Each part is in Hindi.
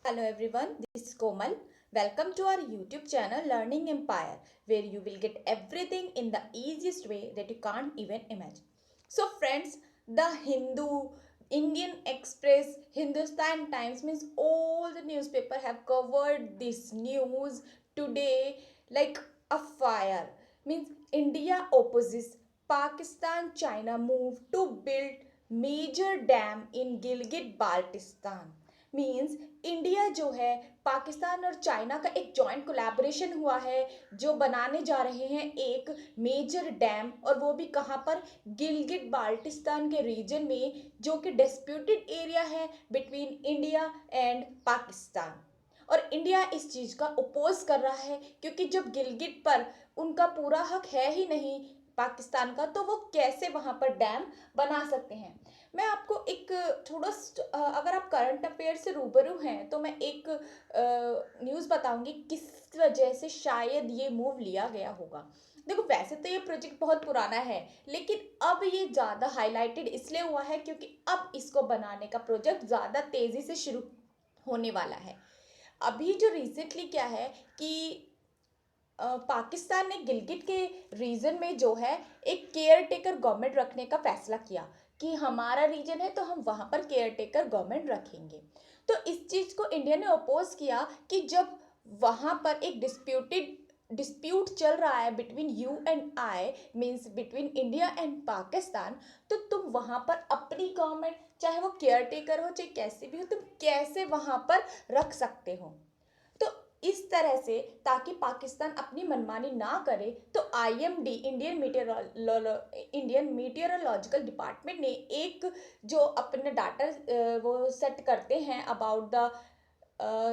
Hello everyone, this is Komal. Welcome to our YouTube channel Learning Empire, where you will get everything in the easiest way that you can't even imagine. So, friends, the Hindu, Indian Express, Hindustan Times means all the newspaper have covered this news today like a fire. Means India opposes Pakistan China move to build major dam in Gilgit Baltistan. Means India जो है पाकिस्तान और चाइना का एक जॉइंट कोलैबोरेशन हुआ है जो बनाने जा रहे हैं एक मेजर डैम, और वो भी कहाँ पर, गिलगिट बाल्टिस्तान के रीजन में, जो कि डिस्प्यूटेड एरिया है बिटवीन इंडिया एंड पाकिस्तान। और इंडिया इस चीज़ का अपोज कर रहा है क्योंकि जब गिलगिट पर उनका पूरा हक है ही नहीं पाकिस्तान का, तो वो कैसे वहाँ पर डैम बना सकते हैं। मैं आपको एक थोड़ा अगर आप करंट अफेयर से रूबरू हैं तो मैं एक न्यूज़ बताऊंगी किस वजह से शायद ये मूव लिया गया होगा। देखो, वैसे तो ये प्रोजेक्ट बहुत पुराना है, लेकिन अब ये ज़्यादा हाईलाइटेड इसलिए हुआ है क्योंकि अब इसको बनाने का प्रोजेक्ट ज़्यादा तेज़ी से शुरू होने वाला है। अभी जो रिसेंटली क्या है कि पाकिस्तान ने गिलगिट के रीजन में जो है एक केयर टेकर गवर्नमेंट रखने का फैसला किया कि हमारा रीजन है तो हम वहाँ पर केयर टेकर गवर्नमेंट रखेंगे। तो इस चीज़ को इंडिया ने अपोज किया कि जब वहाँ पर एक डिस्प्यूट चल रहा है between you and I, means between India and Pakistan, तो तुम वहाँ पर अपनी गवर्नमेंट, चाहे वो केयर टेकर हो चाहे कैसे भी हो, तुम कैसे वहाँ पर रख सकते हो। तो इस तरह से ताकि पाकिस्तान अपनी मनमानी ना करे, तो आईएमडी इंडियन मीटियोरोलॉजिकल डिपार्टमेंट ने एक जो अपने डाटा वो सेट करते हैं अबाउट द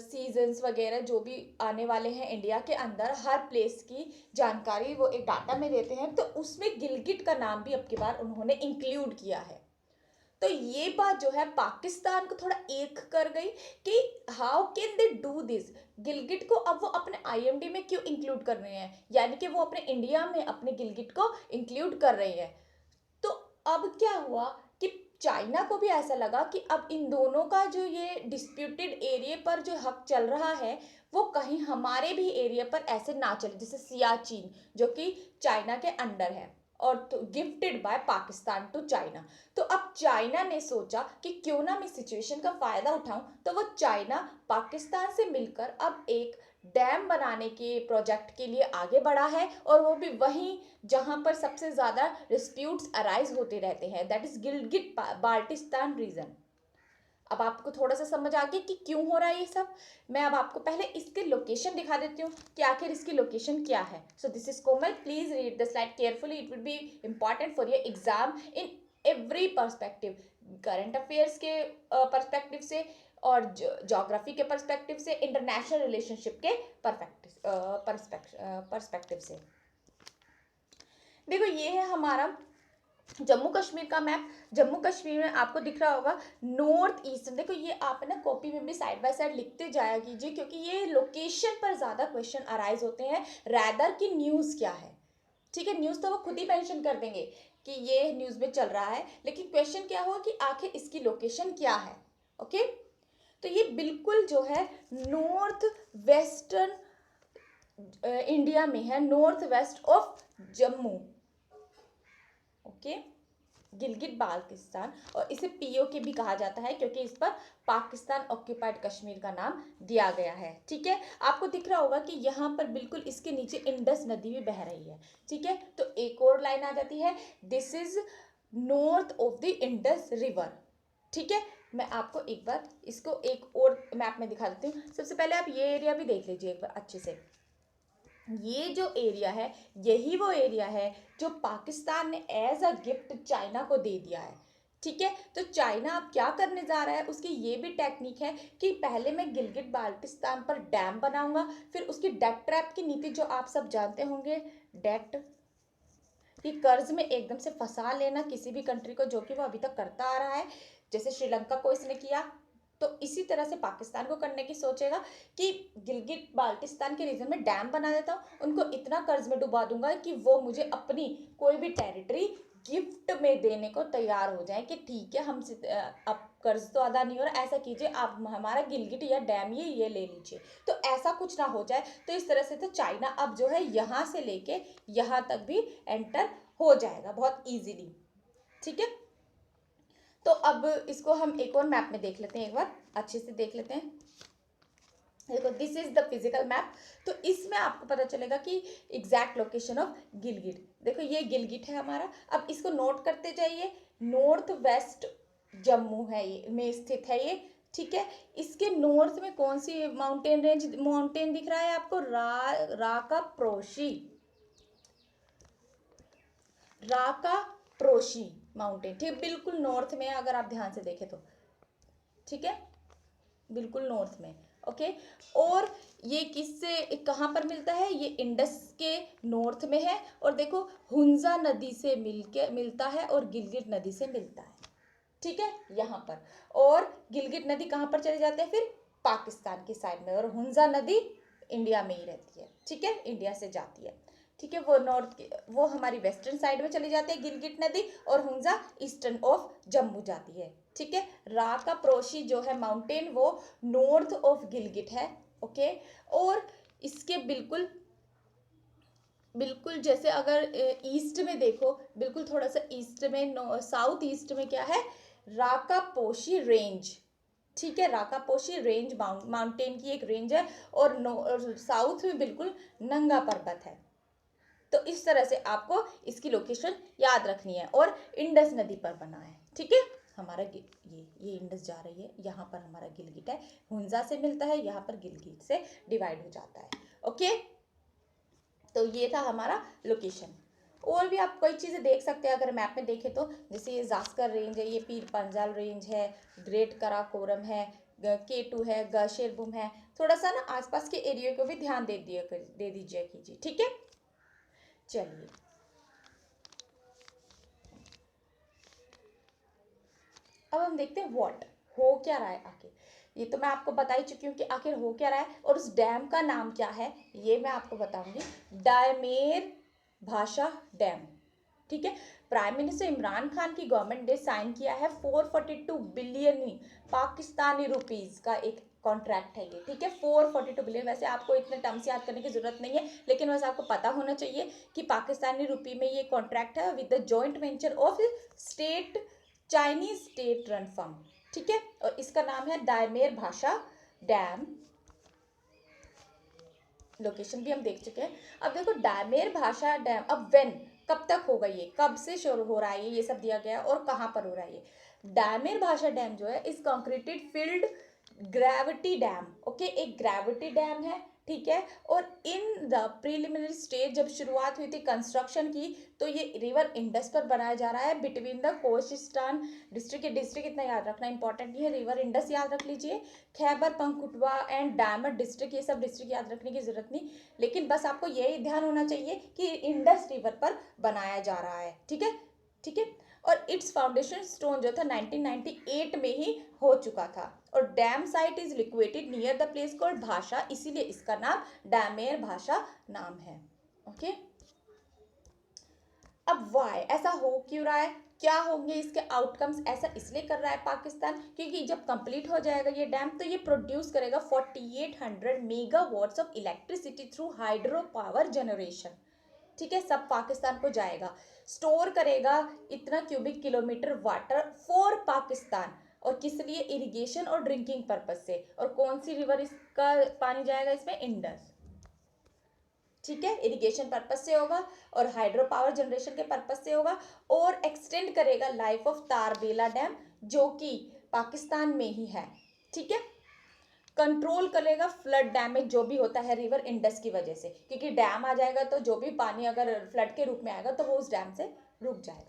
सीजन्स वगैरह जो भी आने वाले हैं इंडिया के अंदर, हर प्लेस की जानकारी वो एक डाटा में देते हैं, तो उसमें गिलगिट का नाम भी अब की बार उन्होंने इंक्लूड किया है। तो ये बात जो है पाकिस्तान को थोड़ा एक कर गई कि how can they do this. Gilgit को अब वो अपने आईएमडी में क्यों इंक्लूड कर रहे हैं, यानी कि वो अपने इंडिया में अपने गिलगिट को इंक्लूड कर रहे हैं। तो अब क्या हुआ कि चाइना को भी ऐसा लगा कि अब इन दोनों का जो ये डिस्प्यूटेड एरिया पर जो हक चल रहा है वो कहीं हमारे भी एरिया पर ऐसे ना चले, जैसे सियाचिन जो कि चाइना के अंडर है और तो gifted by Pakistan to China. तो अब चाइना ने सोचा कि क्यों ना मैं सिचुएशन का फ़ायदा उठाऊं, तो वो चाइना पाकिस्तान से मिलकर अब एक डैम बनाने के प्रोजेक्ट के लिए आगे बढ़ा है, और वो भी वहीं जहां पर सबसे ज़्यादा डिस्प्यूट्स अराइज होते रहते हैं, that is Gilgit Baltistan region. अब आपको थोड़ा सा समझ आ गया कि क्यों हो रहा है ये सब। मैं अब आपको पहले इसके लोकेशन दिखा देती हूँ कि आखिर इसकी लोकेशन क्या है। So this is Komal, please read the slide carefully, it will be important for your exam in every perspective, current affairs के पर्सपेक्टिव से, और जोग्राफी के पर्सपेक्टिव से, इंटरनेशनल रिलेशनशिप के पर्सपेक्टिव से। देखो, ये है हमारा जम्मू कश्मीर का मैप। जम्मू कश्मीर में आपको दिख रहा होगा नॉर्थ ईस्टर्न। देखो, ये आप है ना कॉपी में भी साइड बाय साइड लिखते जाया कीजिए, क्योंकि ये लोकेशन पर ज़्यादा क्वेश्चन अराइज होते हैं रैदर की न्यूज़ क्या है। ठीक है, न्यूज़ तो वो खुद ही मेंशन कर देंगे कि ये न्यूज़ में चल रहा है, लेकिन क्वेश्चन क्या होगा कि आखिर इसकी लोकेशन क्या है। ओके, तो ये बिल्कुल जो है नॉर्थ वेस्टर्न इंडिया में है, north west of Jammu. Okay, Gilgit Baltistan, और इसे पीओके भी कहा जाता है क्योंकि इस पर पाकिस्तान ऑक्यूपाइड कश्मीर का नाम दिया गया है। ठीक है, आपको दिख रहा होगा कि यहाँ पर बिल्कुल इसके नीचे इंडस नदी भी बह रही है। ठीक है, तो एक और लाइन आ जाती है, this is north of the Indus river. ठीक है, मैं आपको एक बार इसको एक और मैप में दिखा देती हूँ। सबसे पहले आप ये एरिया भी देख लीजिए एक बार अच्छे से। ये जो एरिया है यही वो एरिया है जो पाकिस्तान ने एज अ गिफ्ट चाइना को दे दिया है। ठीक है, तो चाइना अब क्या करने जा रहा है, उसकी ये भी टेक्निक है कि पहले मैं गिलगिट बाल्टिस्तान पर डैम बनाऊंगा, फिर उसकी डेट ट्रैप की नीति जो आप सब जानते होंगे, डेट कि कर्ज में एकदम से फंसा लेना किसी भी कंट्री को, जो कि वो अभी तक करता आ रहा है, जैसे श्रीलंका को इसने किया। तो इसी तरह से पाकिस्तान को करने की सोचेगा कि गिलगिट बाल्टिस्तान के रीजन में डैम बना देता हूँ, उनको इतना कर्ज में डुबा दूंगा कि वो मुझे अपनी कोई भी टेरिटरी गिफ्ट में देने को तैयार हो जाएं कि ठीक है हमसे अब कर्ज तो अदा नहीं हो रहा, ऐसा कीजिए आप हमारा गिलगिट या डैम ये ले लीजिए। तो ऐसा कुछ ना हो जाए। तो इस तरह से तो चाइना अब जो है यहाँ से लेके यहाँ तक भी एंटर हो जाएगा बहुत ईजिली। ठीक है, तो अब इसको हम एक और मैप में देख लेते हैं, एक बार अच्छे से देख लेते हैं। देखो this is the physical map. तो इसमें आपको पता चलेगा कि एग्जैक्ट लोकेशन ऑफ गिलगिट। देखो ये गिलगिट है हमारा। अब इसको नोट करते जाइए। नॉर्थ वेस्ट जम्मू है ये में स्थित है ये। ठीक है, इसके नॉर्थ में कौन सी माउंटेन दिख रहा है आपको? राका प्रोशी, राका प्रोशी माउंटेन। ठीक, बिल्कुल नॉर्थ में अगर आप ध्यान से देखें तो। ठीक है, बिल्कुल नॉर्थ में। ओके, और ये किससे कहाँ पर मिलता है? ये इंडस के नॉर्थ में है। और देखो हुंजा नदी से मिलता है और गिलगिट नदी से मिलता है। ठीक है, यहाँ पर। और गिलगिट नदी कहाँ पर चले जाते हैं फिर? पाकिस्तान की साइड में। और हुंजा नदी इंडिया में ही रहती है। ठीक है, इंडिया से जाती है। ठीक है, वो हमारी वेस्टर्न साइड में चली जाती है गिलगिट नदी, और हुंजा ईस्टर्न ऑफ जम्मू जाती है। ठीक है, राका प्रोशी जो है माउंटेन वो नॉर्थ ऑफ गिलगिट है। ओके, और इसके बिल्कुल बिल्कुल जैसे अगर ईस्ट में देखो, बिल्कुल थोड़ा सा ईस्ट में, साउथ ईस्ट में क्या है? राकापोशी रेंज। ठीक है, राकापोशी रेंज माउंटेन की एक रेंज है। और साउथ में बिल्कुल नंगा पर्वत है। तो इस तरह से आपको इसकी लोकेशन याद रखनी है। और इंडस नदी पर बना है। ठीक है, हमारा ये इंडस जा रही है, यहाँ पर हमारा गिलगिट है, हुंजा से मिलता है, यहाँ पर गिलगिट से डिवाइड हो जाता है। ओके, तो ये था हमारा लोकेशन। और भी आप कई चीज़ें देख सकते हैं अगर मैप में देखें तो, जैसे ये जास्कर रेंज है, ये पीर पंजाल रेंज है, ग्रेट कराकोरम है, K2 है, गशेरबुम है। थोड़ा सा ना आसपास के एरिया को भी ध्यान दे दीजिए कीजिए। ठीक है, चलिए अब हम देखते हैं व्हाट हो क्या रहा है आखिर। ये तो मैं आपको बता ही चुकी हूँ कि आखिर हो क्या रहा है, और उस डैम का नाम क्या है ये मैं आपको बताऊंगी। डायमेर भाषा डैम। ठीक है, प्राइम मिनिस्टर इमरान खान की गवर्नमेंट ने साइन किया है 442 बिलियन पाकिस्तानी रुपीस का एक कॉन्ट्रैक्ट है ये। ठीक है, 442 बिलियन। वैसे आपको इतने टर्म्स याद करने की जरूरत नहीं है, लेकिन वैसे आपको पता होना चाहिए कि पाकिस्तानी रुपी में ये कॉन्ट्रैक्ट है with the joint venture of state Chinese state run firm. ठीक है, और इसका नाम है दायमेर भाषा डैम। लोकेशन भी हम देख चुके हैं। अब देखो दायमेर भाषा डैम, अब कब तक होगा, ये कब से शुरू हो रहा है, ये सब दिया गया है, और कहाँ पर हो रहा है ये। दायमेर भाषा डैम जो है इस कंक्रीटेड फील्ड ग्रेविटी डैम। ओके, एक ग्रेविटी डैम है। ठीक है, और इन द प्रिलिमिनरी स्टेज जब शुरुआत हुई थी कंस्ट्रक्शन की, तो ये रिवर इंडस पर बनाया जा रहा है बिटवीन द कोस्टस्टान डिस्ट्रिक्ट। ये डिस्ट्रिक्ट इतना याद रखना इंपॉर्टेंट नहीं है, रिवर इंडस याद रख लीजिए। Khyber Pakhtunkhwa and diamond district, ये सब डिस्ट्रिक्ट याद रखने की जरूरत नहीं, लेकिन बस आपको यही ध्यान होना चाहिए कि इंडस रिवर पर बनाया जा रहा है। ठीक है, ठीक है, और इट्स फाउंडेशन स्टोन जो था 1998 में ही हो चुका था। और dam site is located near the place called Bhasha, इसीलिए इसका नाम डैमेर भाषा नाम है। ओके, अब वाई ऐसा हो क्यों रहा है, क्या होंगे इसके आउटकम्स? ऐसा इसलिए कर रहा है पाकिस्तान क्योंकि जब कंप्लीट हो जाएगा ये डैम तो ये प्रोड्यूस करेगा 4800 megawatts of electricity through hydro power generation. ठीक है, सब पाकिस्तान को जाएगा। स्टोर करेगा इतना cubic kilometre water for Pakistan, और किस लिए? इरिगेशन और ड्रिंकिंग पर्पज से। और कौन सी रिवर इसका पानी जाएगा इसमें? इंडस। ठीक है, इरिगेशन पर्पज से होगा और हाइड्रो पावर जनरेशन के पर्पज से होगा। और एक्सटेंड करेगा लाइफ ऑफ तारबेला डैम जो कि पाकिस्तान में ही है। ठीक है, कंट्रोल करेगा फ्लड डैमेज जो भी होता है रिवर इंडस की वजह से, क्योंकि डैम आ जाएगा तो जो भी पानी अगर फ्लड के रूप में आएगा तो वो उस डैम से रुक जाएगा।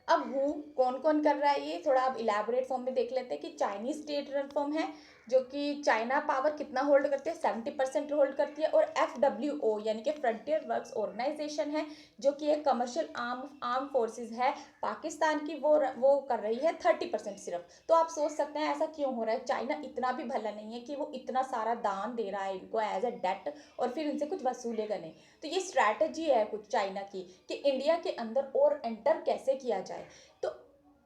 अब हूँ कौन कौन कर रहा है ये थोड़ा अब इलेबोरेट फॉर्म में देख लेते हैं कि चाइनीज स्टेट रन फर्म है जो कि चाइना पावर कितना होल्ड करती है? 70% होल्ड करती है। और FWO यानी कि फ्रंटियर वर्क्स ऑर्गेनाइजेशन है जो कि एक कमर्शियल आर्म फोर्सेस है पाकिस्तान की वो कर रही है 30% सिर्फ। तो आप सोच सकते हैं ऐसा क्यों हो रहा है। चाइना इतना भी भला नहीं है कि वो इतना सारा दान दे रहा है इनको एज अ डेट और फिर इनसे कुछ वसूलेगा नहीं। तो ये स्ट्रैटेजी है कुछ चाइना की कि इंडिया के अंदर और एंटर कैसे किया जाए। तो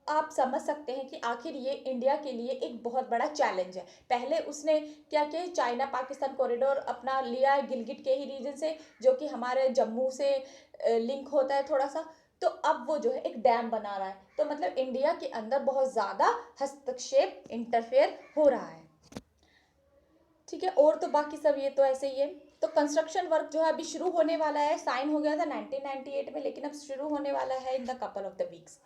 आप समझ सकते हैं कि आखिर ये इंडिया के लिए एक बहुत बड़ा चैलेंज है। पहले उसने क्या किया, चाइना पाकिस्तान कॉरिडोर अपना लिया है गिलगिट के ही रीजन से, जो कि हमारे जम्मू से लिंक होता है थोड़ा सा। तो अब वो जो है एक डैम बना रहा है। तो मतलब इंडिया के अंदर बहुत ज़्यादा हस्तक्षेप इंटरफेयर हो रहा है। ठीक है, और तो बाकी सब ये तो ऐसे ही है। तो कंस्ट्रक्शन वर्क जो है अभी शुरू होने वाला है, साइन हो गया था 1998 में, लेकिन अब शुरू होने वाला है in the couple of the weeks.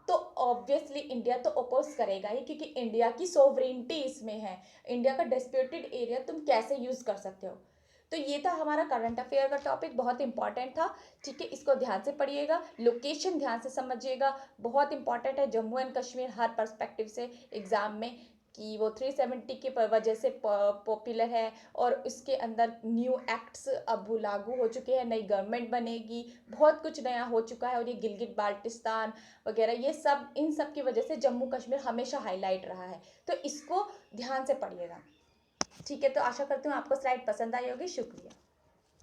तो ऑब्वियसली इंडिया तो अपोज करेगा ही, क्योंकि इंडिया की सोवरेनिटी इसमें है। इंडिया का डिस्प्यूटेड एरिया तुम कैसे यूज कर सकते हो। तो ये था हमारा करंट अफेयर का टॉपिक, बहुत इंपॉर्टेंट था। ठीक है, इसको ध्यान से पढ़िएगा, लोकेशन ध्यान से समझिएगा, बहुत इंपॉर्टेंट है Jammu and Kashmir her perspective से एग्जाम में, कि वो 370 की वजह से पॉपुलर है। और इसके अंदर न्यू एक्ट्स अब लागू हो चुके हैं, नई गवर्नमेंट बनेगी, बहुत कुछ नया हो चुका है। और ये गिलगित बाल्टिस्तान वगैरह ये सब, इन सब की वजह से जम्मू कश्मीर हमेशा हाईलाइट रहा है। तो इसको ध्यान से पढ़िएगा। ठीक है, तो आशा करती हूँ आपको स्लाइड पसंद आई होगी। शुक्रिया।